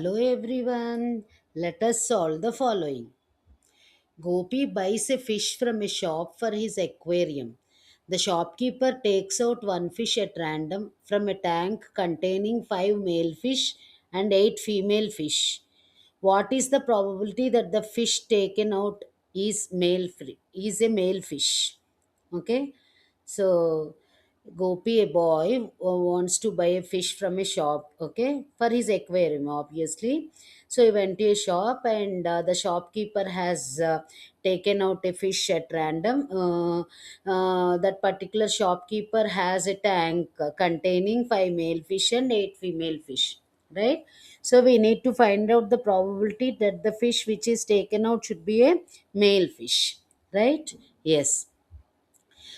Hello everyone, let us solve the following. Gopi buys a fish from a shop for his aquarium. The shopkeeper takes out one fish at random from a tank containing 5 male fish and 8 female fish. What is the probability that the fish taken out is a male fish? Okay, so Gopi, a boy, wants to buy a fish from a shop, okay, for his aquarium, obviously. So he went to a shop, and the shopkeeper has taken out a fish at random. That particular shopkeeper has a tank containing 5 male fish and 8 female fish, right? So we need to find out the probability that the fish which is taken out should be a male fish, right? Yes.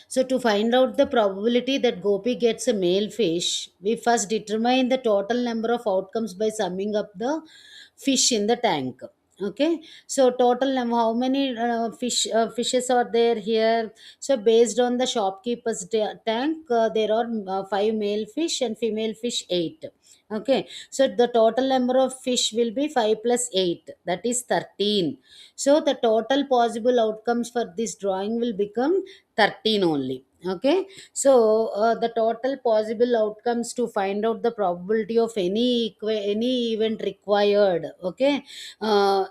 So, to find out the probability that Gopi gets a male fish, we first determine the total number of outcomes by summing up the fish in the tank. Okay, so total number, how many fishes are there here? So, based on the shopkeeper's tank, there are 5 male fish and female fish 8. Okay, so the total number of fish will be 5 plus 8, that is 13. So, the total possible outcomes for this drawing will become 13 only. Okay, so the total possible outcomes to find out the probability of any event required, okay, for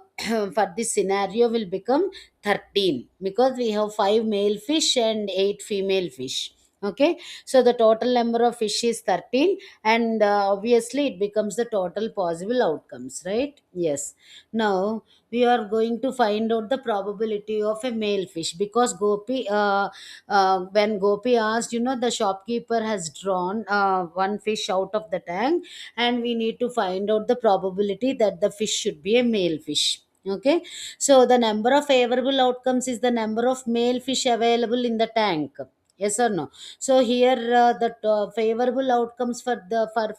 this scenario will become 13, because we have 5 male fish and 8 female fish. Okay, so the total number of fish is 13, and obviously it becomes the total possible outcomes, right? Yes. Now we are going to find out the probability of a male fish, because when Gopi asked, the shopkeeper has drawn one fish out of the tank, and we need to find out the probability that the fish should be a male fish. Okay, so the number of favorable outcomes is the number of male fish available in the tank. Yes or no? So here the favorable outcomes for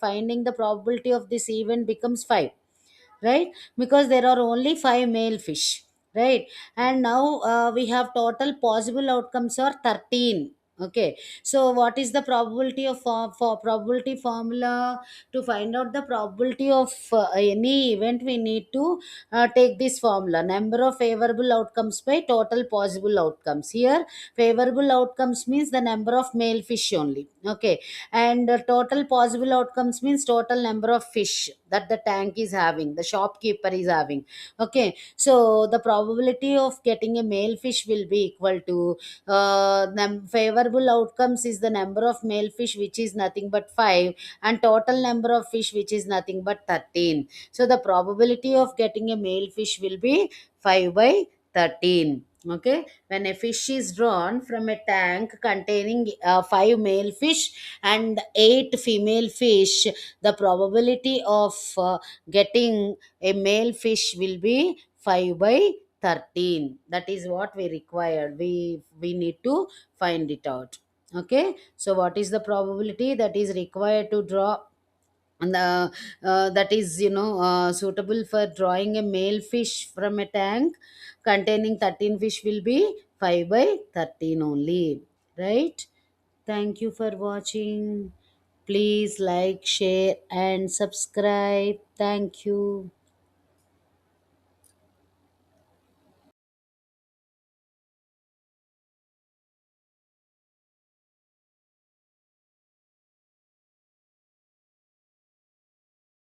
finding the probability of this event becomes 5, right? Because there are only 5 male fish, right? And now we have total possible outcomes are 13. Okay, so what is the probability of for probability formula? To find out the probability of any event, we need to take this formula: number of favorable outcomes by total possible outcomes. Here favorable outcomes means the number of male fish only. Okay, and total possible outcomes means total number of fish that the tank is having, the shopkeeper is having. Okay, so the probability of getting a male fish will be equal to favorable outcomes is the number of male fish, which is nothing but 5, and total number of fish, which is nothing but 13. So the probability of getting a male fish will be 5 by 13. Okay, when a fish is drawn from a tank containing 5 male fish and 8 female fish, the probability of getting a male fish will be 5 by 13. That is what we required. We need to find it out. Okay, so what is the probability that is required to draw, and that is suitable for drawing a male fish from a tank containing 13 fish will be 5 by 13 only, right? Thank you for watching. Please like, share and subscribe. Thank you.